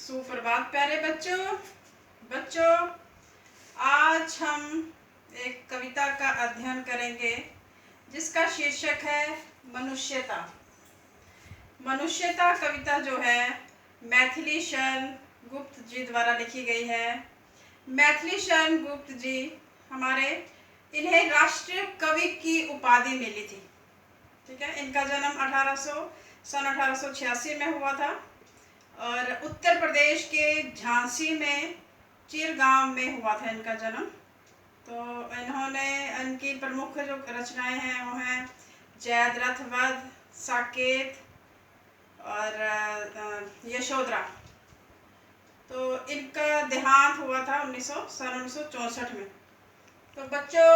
सुप्रभात प्यारे बच्चों, आज हम एक कविता का अध्ययन करेंगे जिसका शीर्षक है मनुष्यता। मनुष्यता कविता जो है मैथिली शरण गुप्त जी द्वारा लिखी गई है। मैथिली शरण गुप्त जी इन्हें राष्ट्रीय कवि की उपाधि मिली थी। ठीक है, इनका जन्म सन 1886 में हुआ था और उत्तर प्रदेश के झांसी में चिर गांव में हुआ था इनका जन्म। तो इन्होंने इनकी प्रमुख जो रचनाएं हैं वो हैं जयद्रथ वध, साकेत और यशोधरा। तो इनका देहांत हुआ था सन 1964 में। तो बच्चों,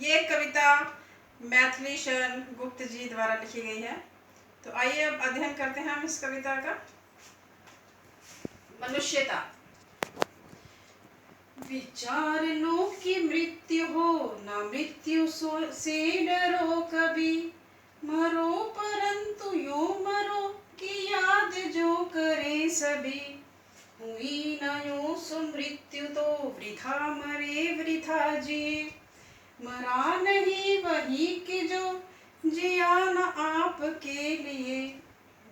ये कविता मैथिली शरण गुप्त जी द्वारा लिखी गई है। तो आइए अब अध्ययन करते हैं हम इस कविता का। मनुष्यता। विचार लो कि मृत्यु हो, न मृत्यु से डरो कभी। मरो परंतु यो मरो कि याद जो करे सभी। हुई न यो सो मृत्यु तो वृथा मरे वृथा जिए। मरा नहीं वही कि जो जिया न आपके लिए।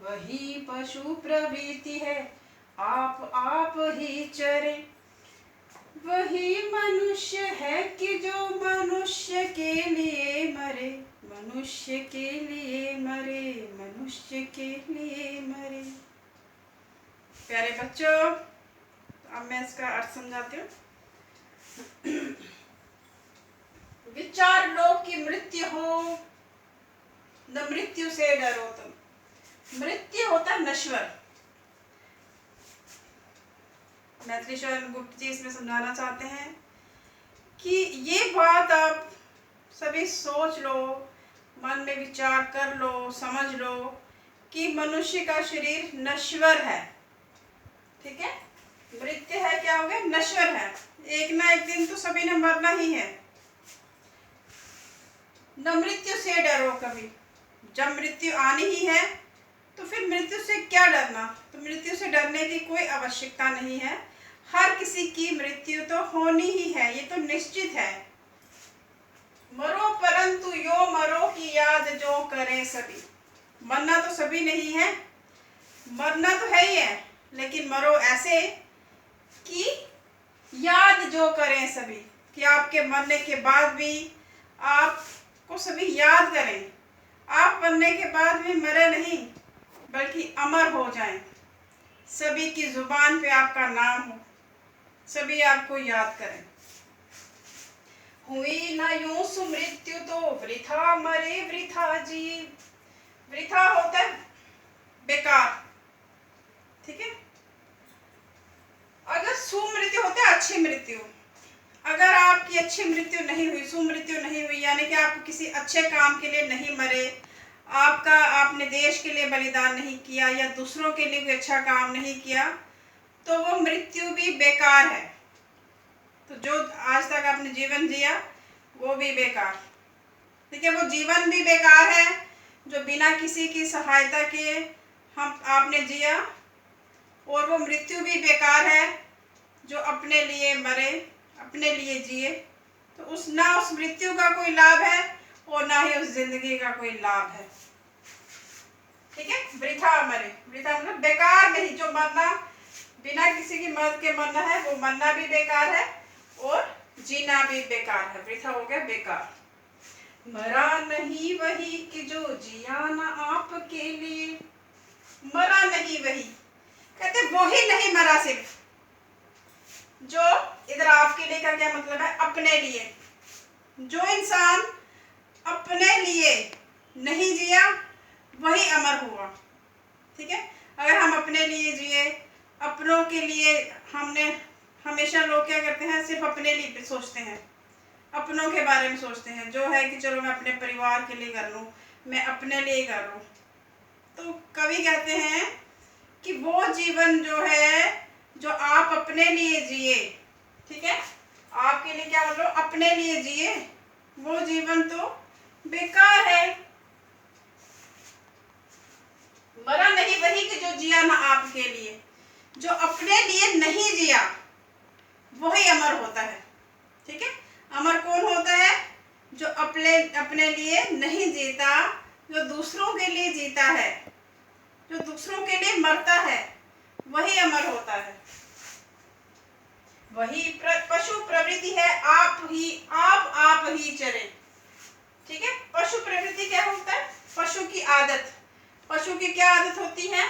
वही पशु प्रवृत्ति है आप ही चरे। वही मनुष्य है कि जो मनुष्य के लिए मरे। मनुष्य के लिए मरे, मनुष्य के लिए मरे। प्यारे बच्चों, अब मैं इसका अर्थ समझाती हूँ। विचार लो कि मृत्यु हो, न मृत्यु से डरो तुम। मृत्यु होता नश्वर। मैथिली शरण गुप्त जी इसमें समझाना चाहते हैं कि ये बात आप सभी सोच लो, मन में विचार कर लो, समझ लो कि मनुष्य का शरीर नश्वर है। ठीक है, मृत्यु है, क्या हो गया, नश्वर है। एक ना एक दिन तो सभी ने मरना ही है। न मृत्यु से डरो कभी। जब मृत्यु आनी ही है तो फिर मृत्यु से क्या डरना। तो मृत्यु से डरने की कोई आवश्यकता नहीं है। हर किसी की मृत्यु तो होनी ही है, ये तो निश्चित है। मरो परंतु यो मरो की याद जो करे सभी। मरना तो सभी नहीं है, मरना तो है ही है, लेकिन मरो ऐसे कि याद जो करें सभी, कि आपके मरने के बाद भी आपको सभी याद करें। आप मरने के बाद भी मरे नहीं, बल्कि अमर हो जाएं। सभी की जुबान पे आपका नाम हो, सभी आपको याद करें। हुई न यूं सु मृत्यु तो वृथा मरे वृथा जी। वृथा होता है बेकार। ठीक है, अगर सुमृत्यु होता है अच्छी मृत्यु। अगर आपकी अच्छी मृत्यु नहीं हुई, सुमृत्यु नहीं हुई, यानी कि आप किसी अच्छे काम के लिए नहीं मरे, आपने देश के लिए बलिदान नहीं किया या दूसरों के लिए कोई अच्छा काम नहीं किया, तो वो मृत्यु भी बेकार है। तो जो आज तक आपने जीवन जिया वो भी बेकार। ठीक है, वो जीवन भी बेकार है जो बिना किसी की सहायता के आपने जिया, और वो मृत्यु भी बेकार है जो अपने लिए मरे, अपने लिए जिए। तो उस मृत्यु का कोई लाभ है और ना ही उस जिंदगी का कोई लाभ है। ठीक है, वृथा मरे, वृथा मतलब बेकार नहीं। जो मरना बिना किसी की मदद के मरना है, वो मरना भी बेकार है और जीना भी बेकार है। वृथा हो गया बेकार। मरा नहीं वही कि जो जिया ना आपके लिए। मरा नहीं वही, कहते वो ही नहीं मरा, सिर्फ जो, इधर आपके लिए का क्या मतलब है, अपने लिए। जो इंसान अपने लिए नहीं जिया वही अमर हुआ। ठीक है, अगर हम अपने लिए जिए, अपनों के लिए, हमने हमेशा लोग क्या करते हैं, सिर्फ अपने लिए सोचते हैं, अपनों के बारे में सोचते हैं, जो है कि चलो मैं अपने परिवार के लिए कर लूँ, मैं अपने लिए कर लूँ। तो कवि कहते हैं कि वो जीवन जो है, जो आप अपने लिए जिए, ठीक है, आपके लिए क्या बोलो, अपने लिए जिए, वो जीवन तो बेकार है। मरा नहीं वही कि जो जिया ना आपके लिए। जो अपने लिए नहीं जिया वही अमर होता है। ठीक है, अमर कौन होता है? जो अपने लिए नहीं जीता, जो दूसरों के लिए जीता है, जो दूसरों के लिए मरता है, वही अमर होता है। वही पशु प्रवृत्ति है, आप ही चरे। ठीक है, पशु प्रवृत्ति क्या होता है? पशु की आदत। पशु की क्या आदत होती है?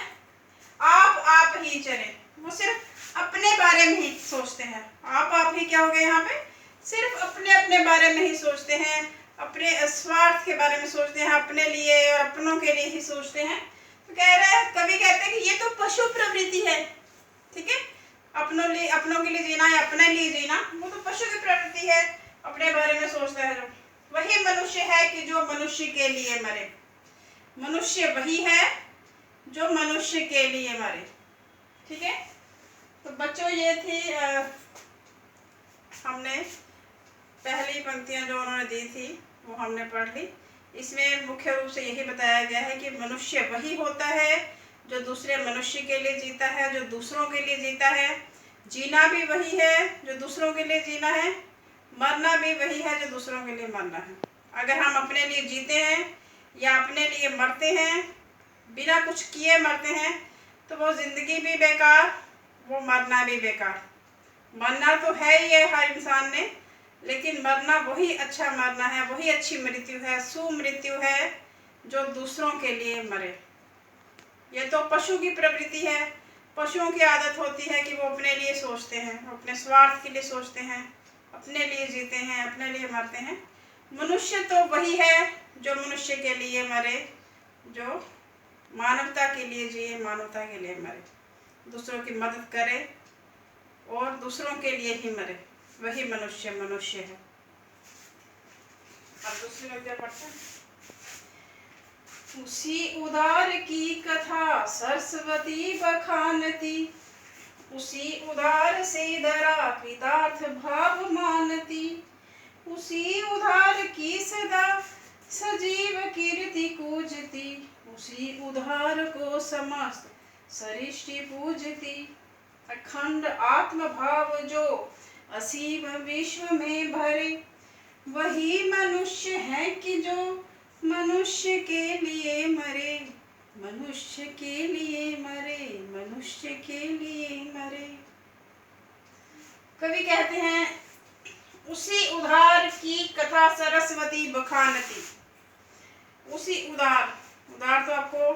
आप ही चरे। वो सिर्फ अपने बारे में ही सोचते हैं। आप ही क्या हो गए यहाँ पे? सिर्फ अपने बारे में ही सोचते हैं, अपने स्वार्थ के बारे में सोचते हैं, अपने लिए और अपनों के लिए ही सोचते हैं। तो कह रहे हैं, कवि कहते हैं कि ये तो पशु प्रवृत्ति है। ठीक है, अपनों के लिए जीना या अपने लिए जीना, वो तो पशु की प्रवृत्ति है, अपने बारे में सोचता है। वही मनुष्य है कि जो मनुष्य के लिए मरे। मनुष्य वही है जो मनुष्य के लिए मरे। ठीक है, तो बच्चों ये थी हमने पहली पंक्तियां जो उन्होंने दी थी वो हमने पढ़ ली। इसमें मुख्य रूप से यही बताया गया है कि मनुष्य वही होता है जो दूसरे मनुष्य के लिए जीता है, जो दूसरों के लिए जीता है। जीना भी वही है जो दूसरों के लिए जीना है, मरना भी वही है जो दूसरों के लिए मरना है। अगर हम अपने लिए जीते हैं या अपने लिए मरते हैं, बिना कुछ किए मरते हैं, तो वो जिंदगी भी बेकार, वो मरना भी बेकार। मरना तो है ही है हर इंसान ने, लेकिन मरना वही अच्छा मरना है, वही अच्छी मृत्यु है, सुमृत्यु है जो दूसरों के लिए मरे। ये तो पशु की प्रवृत्ति है। पशुओं की आदत होती है कि वो अपने लिए सोचते हैं, अपने स्वार्थ के लिए सोचते हैं, अपने लिए जीते हैं, अपने लिए मरते हैं। मनुष्य तो वही है जो मनुष्य के लिए मरे, जो मानवता के लिए जिए, मानवता के लिए मरे, दूसरों की मदद करे और दूसरों के लिए ही मरे। वही मनुष्य है। अब दूसरी नजर पढ़ते हैं। उसी उदार की कथा सरस्वती बखानती, उसी उदार से धरा कृतार्थ भाव मानती, उसी उधार की सदा सजीव कीर्ति कूजती, उसी उधार को समस्त सृष्टि पूजती। अखंड आत्म भाव जो असीम विश्व में भरे, वही मनुष्य है कि जो मनुष्य के लिए मरे, मनुष्य के लिए मरे, मनुष्य के लिए मरे। कवि कहते हैं, उसी उधार की कथा सरस्वती बखानती। उसी उदार तो आपको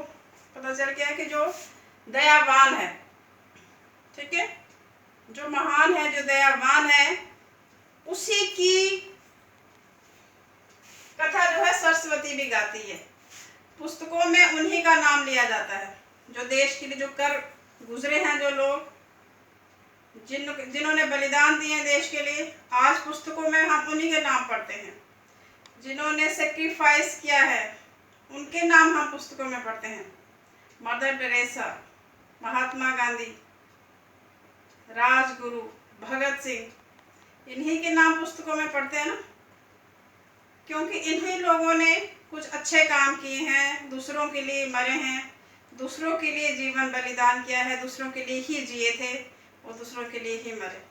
पता चल गया कि जो दयावान है। ठीक है, जो महान है, जो दयावान है, उसी की कथा जो है सरस्वती भी गाती है। पुस्तकों में उन्हीं का नाम लिया जाता है। जो देश के लिए जो कर गुजरे हैं, जो लोग जिन्होंने बलिदान दिए देश के लिए, आज पुस्तकों में हम उन्हीं के नाम पढ़ते हैं। जिन्होंने सेक्रीफाइस किया है, उनके नाम हम पुस्तकों में पढ़ते हैं। मदर टेरेसा, महात्मा गांधी, राजगुरु, भगत सिंह, इन्हीं के नाम पुस्तकों में पढ़ते हैं ना, क्योंकि इन्हीं लोगों ने कुछ अच्छे काम किए हैं, दूसरों के लिए मरे हैं, दूसरों के लिए जीवन बलिदान किया है, दूसरों के लिए ही जिए थे और दूसरों के लिए ही मरे।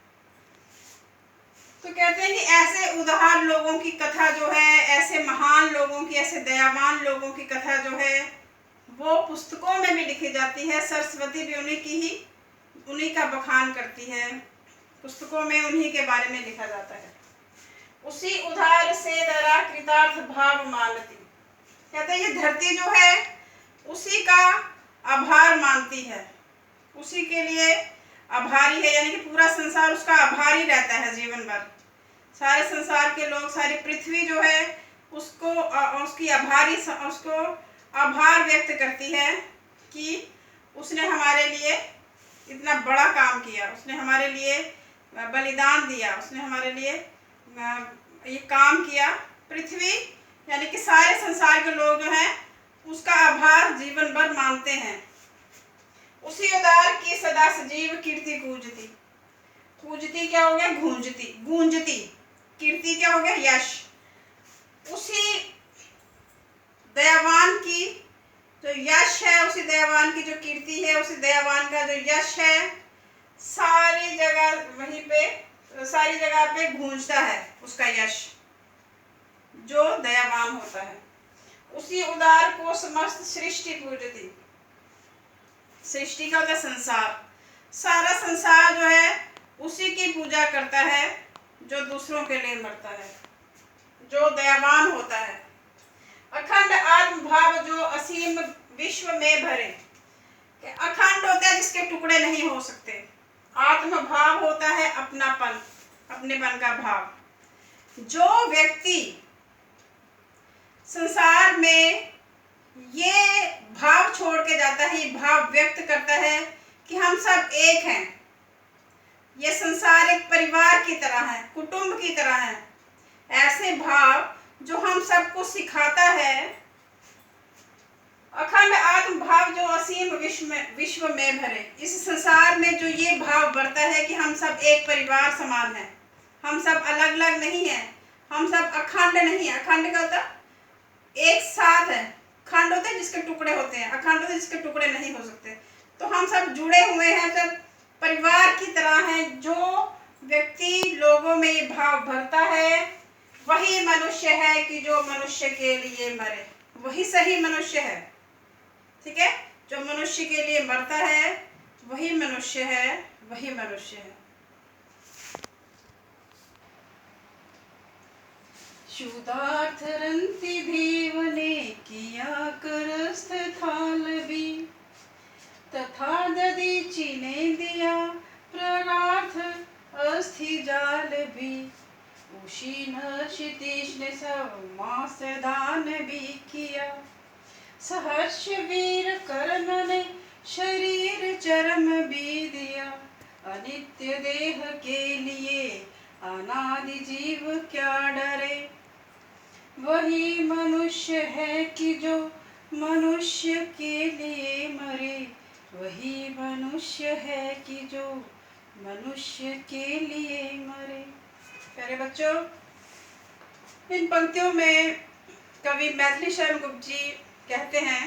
तो कहते हैं कि ऐसे उदार लोगों की कथा जो है, ऐसे महान लोगों की, ऐसे दयावान लोगों की कथा जो है, वो पुस्तकों में भी लिखी जाती है। सरस्वती भी उन्हीं का बखान करती है, पुस्तकों में उन्हीं के बारे में लिखा जाता है। उसी उधार से दरा कृतार्थ भाव मानती। कहते हैं ये धरती जो है उसी का आभार मानती है, उसी के लिए आभारी है, यानी कि पूरा संसार उसका आभारी रहता है जीवन भर। सारे संसार के लोग, सारी पृथ्वी जो है उसको आभार व्यक्त करती है कि उसने हमारे लिए इतना बड़ा काम किया, उसने हमारे लिए बलिदान दिया, उसने हमारे लिए ये काम किया। पृथ्वी यानी कि सारे संसार के लोग जो हैं उसका आभार जीवन भर मानते हैं। उसी उदार की सदा सजीव कीर्ति गूंजती। गूंजती क्या हो गया? गूंजती। कीर्ति क्या हो गया? यश। उसी दयावान की जो यश है, उसी दयावान की जो कीर्ति है, उसी दयावान का जो यश है, सारी जगह पे गूंजता है उसका यश। जो दयावान होता है उसी उदार को समस्त सृष्टि पूजती। सृष्टि का होता है संसार, सारा संसार जो है उसी की पूजा करता है जो दूसरों के लिए मरता है, जो दयावान होता है। अखंड आत्म भाव जो असीम विश्व में भरे। अखंड होता है जिसके टुकड़े नहीं हो सकते। आत्म भाव होता है अपनापन, अपनेपन का भाव। जो व्यक्ति संसार में ये भाव छोड़ के जाता है, ये भाव व्यक्त करता है कि हम सब एक हैं, ये संसार एक परिवार की तरह है, कुटुंब की तरह है, ऐसे भाव जो हम सबको सिखाता है। अखंड आत्म भाव जो असीम विश्व में भरे। इस संसार में जो ये भाव बढ़ता है कि हम सब एक परिवार समान हैं, हम सब अलग अलग नहीं हैं, हम सब अखंड नहीं है। अखंड का होता एक साथ है, खंड होते हैं जिसके टुकड़े होते हैं, अखंड होते हैं जिसके टुकड़े नहीं हो सकते। तो हम सब जुड़े हुए हैं, सब परिवार की तरह हैं। जो व्यक्ति लोगों में ये भाव भरता है वही मनुष्य है कि जो मनुष्य के लिए मरे, वही सही मनुष्य है। ठीक है, जो मनुष्य के लिए मरता है वही मनुष्य है, वही मनुष्य है। शुद्धार्थ रंति देव ने किया करस्थ थालबी, तथा दधीचि ने दिया प्राणार्थ अस्थि जाल भी। उशीन क्षितिज ने सब मास दान भी किया, सहर्ष वीर कर्ण ने शरीर चरम भी दिया। अनित्य देह के लिए अनादि जीव क्या डरे, वही मनुष्य है कि जो मनुष्य के लिए मरे, वही मनुष्य है कि जो मनुष्य के लिए मरे। प्यारे बच्चों, इन पंक्तियों में कवि मैथिली शरण गुप्त जी कहते हैं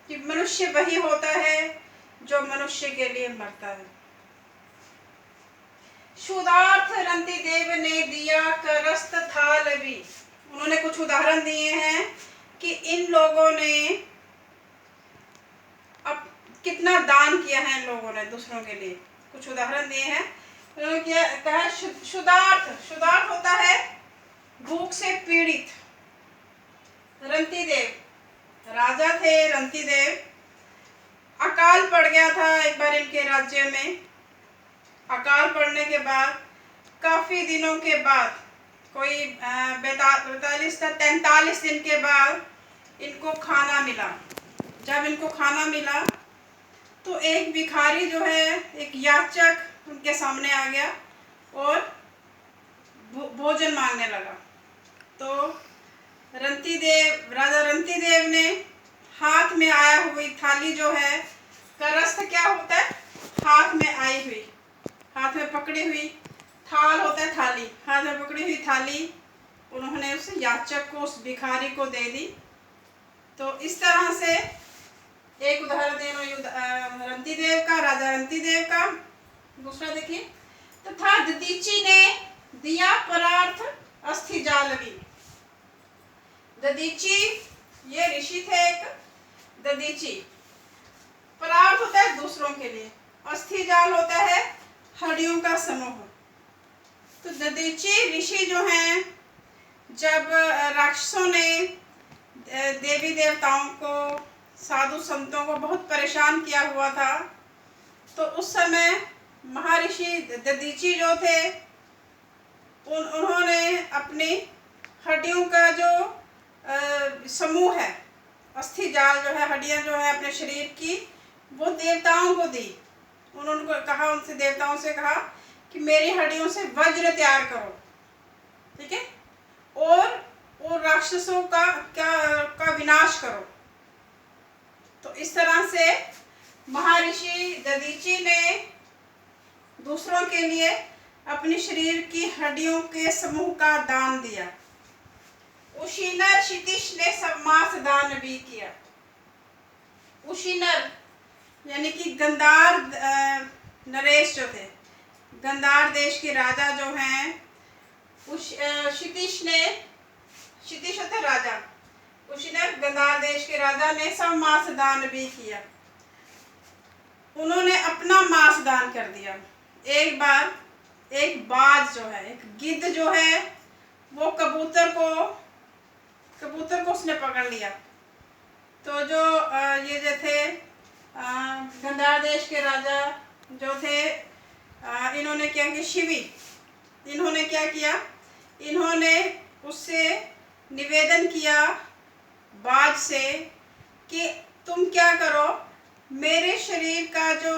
कि मनुष्य वही होता है जो मनुष्य के लिए मरता है। शुद्धार्थ रंति देव ने दिया करस्त थालबी। उन्होंने कुछ उदाहरण दिए हैं कि इन लोगों ने अब कितना दान किया है, इन लोगों ने दूसरों के लिए। कुछ उदाहरण दिए हैं। उन्होंने कहा शुद्धार्थ, शुद्धार्थ होता है भूख से पीड़ित। रंतिदेव राजा थे, रंतिदेव अकाल पड़ गया था एक बार इनके राज्य में। अकाल पड़ने के बाद काफी दिनों के बाद, कोई 43 दिन के बाद इनको खाना मिला। जब इनको खाना मिला तो एक भिखारी जो है, एक याचक उनके सामने आ गया और भोजन मांगने लगा। तो राजा रंतिदेव ने हाथ में आया हुई थाली जो है, करस्थ क्या होता है, हाथ में आई हुई, हाथ में पकड़ी हुई, थाल होता है थाली, हाथ में पकड़ी हुई थाली उन्होंने उस याचक को, उस भिखारी को दे दी। तो इस तरह से एक उदाहरण दे रंतिदेव का, राजा रंतिदेव का। दूसरा देखिए, तथा दधीचि ने दिया परार्थ अस्थि जालवी। दधीचि ये ऋषि थे एक। दधीचि परार्थ होता है दूसरों के लिए, अस्थि जाल होता है हड्डियों का समूह। तो दधीचि ऋषि जो हैं, जब राक्षसों ने देवी देवताओं को, साधु संतों को बहुत परेशान किया हुआ था, तो उस समय महर्षि दधीचि जो थे उन्होंने अपनी हड्डियों का जो समूह है, अस्थि जाल जो है, हड्डियां जो है अपने शरीर की, वो देवताओं को दी। उन्होंने कहा, उनसे देवताओं से कहा कि मेरी हड्डियों से वज्र तैयार करो, ठीक है, और राक्षसों का विनाश करो। तो इस तरह से महर्षि दधीचि ने दूसरों के लिए अपने शरीर की हड्डियों के समूह का दान दिया। उशीनर क्षितिज ने सम्मास दान भी किया। उशीनर यानी कि गंधार नरेश जो थे, गंधार देश के राजा जो हैं उस क्षितिश होता राजा, उसने गंधार देश के राजा ने सब मांस दान भी किया। उन्होंने अपना मांस दान कर दिया। एक बार एक बाज जो है, एक गिद्ध जो है, वो कबूतर को उसने पकड़ लिया। तो जो ये जो थे गंधार देश के राजा जो थे, इन्होंने क्या किया, इन्होंने क्या किया, इन्होंने उससे निवेदन किया बाज से कि तुम क्या करो, मेरे शरीर का जो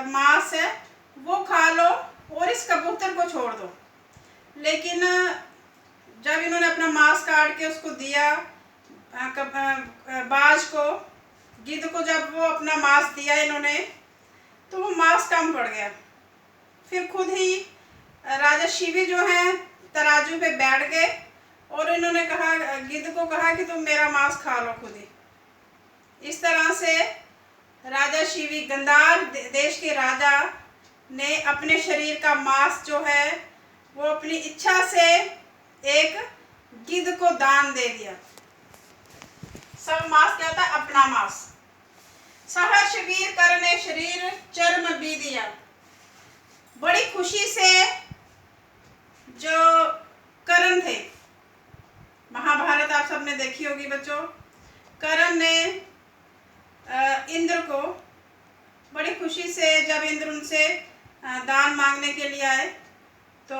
मांस है वो खा लो और इस कबूतर को छोड़ दो। लेकिन जब इन्होंने अपना मांस काट के उसको दिया बाज को, गिद्ध को, जब वो अपना मांस दिया इन्होंने, तो वो मांस कम पड़ गया। फिर खुद ही राजा शिवी जो हैं तराजू पे बैठ गए और इन्होंने कहा, गिद्ध को कहा कि तुम मेरा मांस खा लो खुद ही। इस तरह से राजा शिवी, गंधार देश के राजा ने अपने शरीर का मांस जो है वो अपनी इच्छा से एक गिद्ध को दान दे दिया। सब मांस क्या था, अपना मांस। सहर्ष वीर कर ने शरीर चर्म भी दिया। बड़ी खुशी से जो कर्ण थे, महाभारत आप सबने देखी होगी बच्चों, कर्ण ने इंद्र को बड़ी खुशी से, जब इंद्र उनसे दान मांगने के लिए आए, तो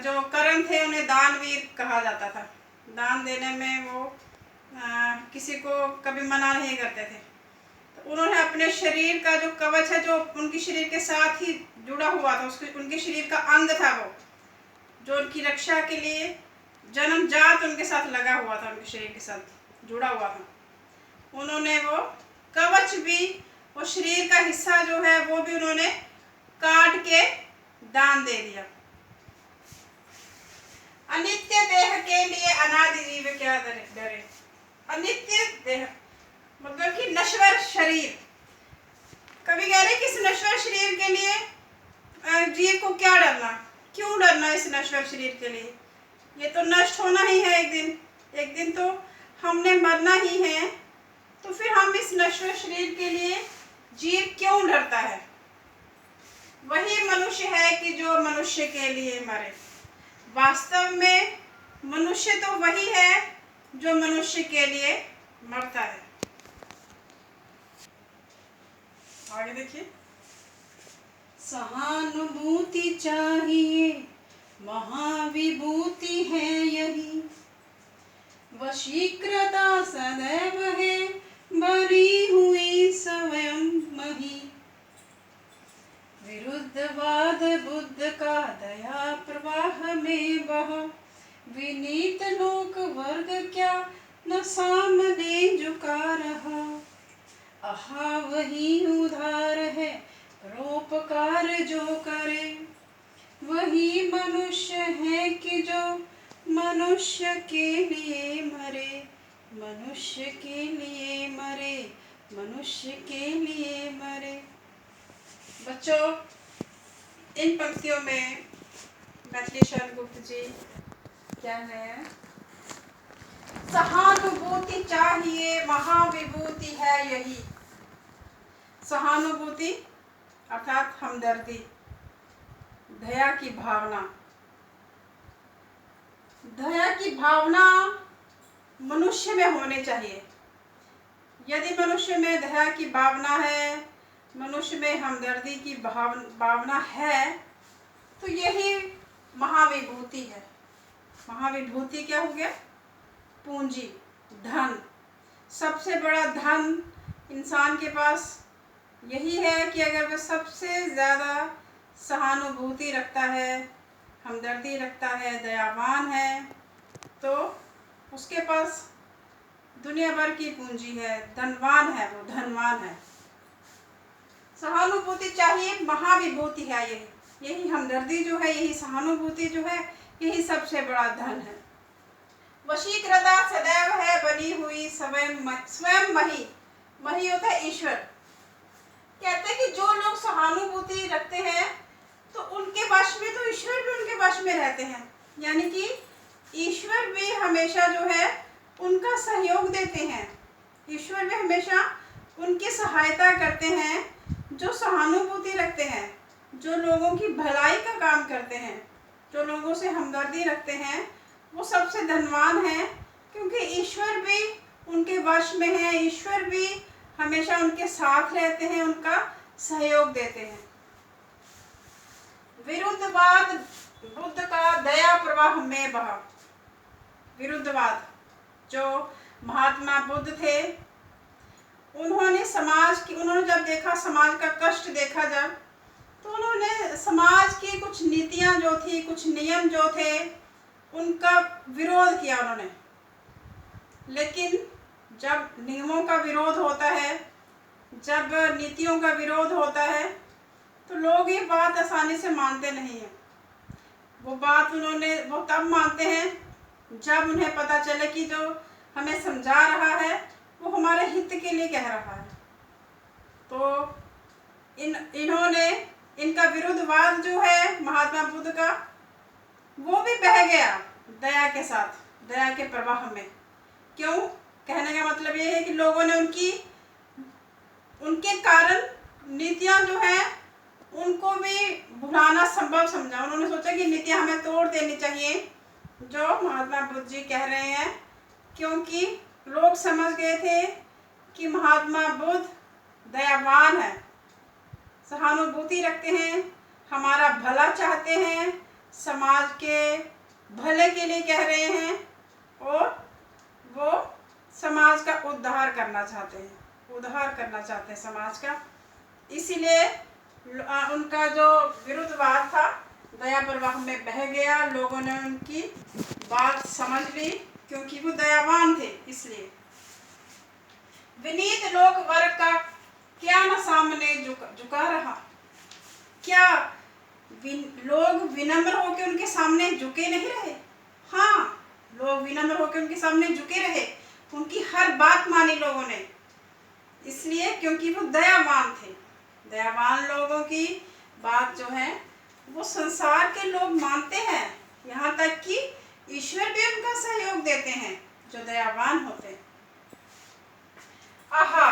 जो कर्ण थे उन्हें दानवीर कहा जाता था। दान देने में वो किसी को कभी मना नहीं करते थे। तो उन्होंने अपने शरीर का जो कवच है, जो उनके शरीर के साथ ही जुड़ा हुआ था, उनके शरीर का अंग था वो, जो उनकी रक्षा के लिए जन्मजात उनके साथ लगा हुआ था, उनके शरीर के साथ जुड़ा हुआ था, उन्होंने वो कवच भी, वो शरीर का हिस्सा जो है वो भी उन्होंने काट के दान दे दिया। अनित्य देह के लिए अनादि जीव क्या डरे। अनित्य देह मतलब कि नश्वर शरीर। कभी कह रहे कि इस नश्वर शरीर के लिए जीव को क्या डरना, क्यों डरना इस नश्वर शरीर के लिए, ये तो नष्ट होना ही है एक दिन तो हमने मरना ही है, तो फिर हम इस नश्वर शरीर के लिए जीव क्यों डरता है। वही मनुष्य है कि जो मनुष्य के लिए मरे। वास्तव में मनुष्य तो वही है जो मनुष्य के लिए मरता है। आगे देखिए, सहानुभूति चाहिए महाविभूति है यही, वशीकृता सदैव है भरी हुई स्वयं मही, विरुद्धवाद बुद्ध का दया प्रवाह में बहा, विनीत लोक वर्ग क्या न सामने झुका रहा, आहा वही उधार है परोपकार जो करे, वही मनुष्य है कि जो मनुष्य के लिए मरे, मनुष्य के लिए मरे, मनुष्य के लिए मरे। बच्चों, इन पंक्तियों में मैथिली शरण गुप्त जी क्या है, सहानुभूति चाहिए महाविभूति है यही। सहानुभूति अर्थात हमदर्दी, दया की भावना। दया की भावना मनुष्य में होनी चाहिए। यदि मनुष्य में दया की भावना है, मनुष्य में हमदर्दी की भावना है, तो यही महाविभूति है। महाविभूति क्या हो गया, पूंजी, धन। सबसे बड़ा धन इंसान के पास यही है कि अगर वह सबसे ज़्यादा सहानुभूति रखता है, हमदर्दी रखता है, दयावान है, तो उसके पास दुनिया भर की पूंजी है, धनवान है, वो धनवान है। सहानुभूति चाहिए महाविभूति है यही हमदर्दी जो है, यही सहानुभूति जो है, यही सबसे बड़ा धन है। वशीकृता सदैव है बनी हुई स्वयं मही। मही होता है ईश्वर। कहते हैं कि जो लोग सहानुभूति रखते हैं तो उन ईश्वर भी उनके वश में रहते हैं, यानी कि ईश्वर भी हमेशा जो है उनका सहयोग देते हैं। ईश्वर भी हमेशा उनकी सहायता करते हैं जो सहानुभूति रखते हैं, जो लोगों की भलाई का काम करते हैं, जो लोगों से हमदर्दी रखते हैं, वो सबसे धनवान हैं, क्योंकि ईश्वर भी उनके वश में है। ईश्वर भी हमेशा उनके साथ रहते हैं, उनका सहयोग देते हैं। विरुद्धवाद बुद्ध का दया प्रवाह में बहा। विरुद्धवाद, जो महात्मा बुद्ध थे, उन्होंने जब देखा समाज का कष्ट देखा जब, तो उन्होंने समाज की कुछ नीतियां जो थी, कुछ नियम जो थे, उनका विरोध किया उन्होंने। लेकिन जब नियमों का विरोध होता है, जब नीतियों का विरोध होता है, तो लोग ये बात आसानी से मानते नहीं हैं। वो तब मानते हैं जब उन्हें पता चले कि जो हमें समझा रहा है वो हमारे हित के लिए कह रहा है। तो इन्होंने इनका विरुद्धवाद जो है महात्मा बुद्ध का, वो भी बह गया दया के साथ, दया के प्रवाह में। क्यों? कहने का मतलब ये है कि लोगों ने उनके कारण नीतियां जो हैं उनको भी भुलाना संभव समझा। उन्होंने सोचा कि नीतियां हमें तोड़ देनी चाहिए, जो महात्मा बुद्ध जी कह रहे हैं, क्योंकि लोग समझ गए थे कि महात्मा बुद्ध दयावान है, सहानुभूति रखते हैं, हमारा भला चाहते हैं, समाज के भले के लिए कह रहे हैं, और वो समाज का उद्धार करना चाहते हैं समाज का। इसीलिए उनका जो विरुद्धवाद था दया प्रवाह में बह गया। लोगों ने उनकी बात समझ ली, क्योंकि वो दयावान थे। इसलिए विनीत लोक वर्ग का क्या न सामने झुका रहा। क्या लोग विनम्र होकर उनके सामने झुके नहीं रहे? हाँ, लोग विनम्र होकर उनके सामने झुके रहे, उनकी हर बात मानी लोगों ने। इसलिए क्योंकि वो दयावान थे। दयावान लोगों की बात जो है वो संसार के लोग मानते हैं, यहाँ तक कि ईश्वर भी उनका सहयोग देते हैं जो दयावान होते हैं। आहा,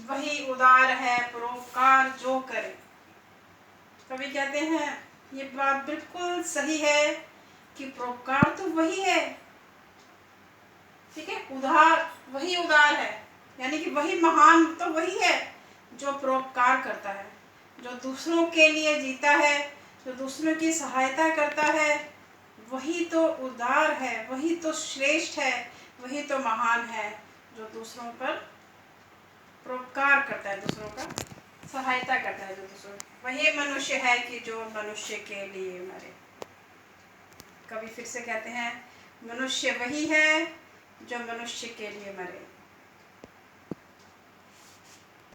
वही उदार है परोपकार जो करे। कवि कहते हैं ये बात बिल्कुल सही है कि परोपकार तो वही है, ठीक है, वही उदार है, यानी कि वही महान तो वही है जो परोपकार करता है, जो दूसरों के लिए जीता है, जो दूसरों की सहायता करता है। वही तो उदार है, वही तो श्रेष्ठ है, वही तो महान है, जो दूसरों पर परोपकार करता है, दूसरों का सहायता करता है, जो दूसरों। वही मनुष्य है कि जो मनुष्य के लिए मरे। कवि फिर से कहते हैं, मनुष्य वही है जो मनुष्य के लिए मरे।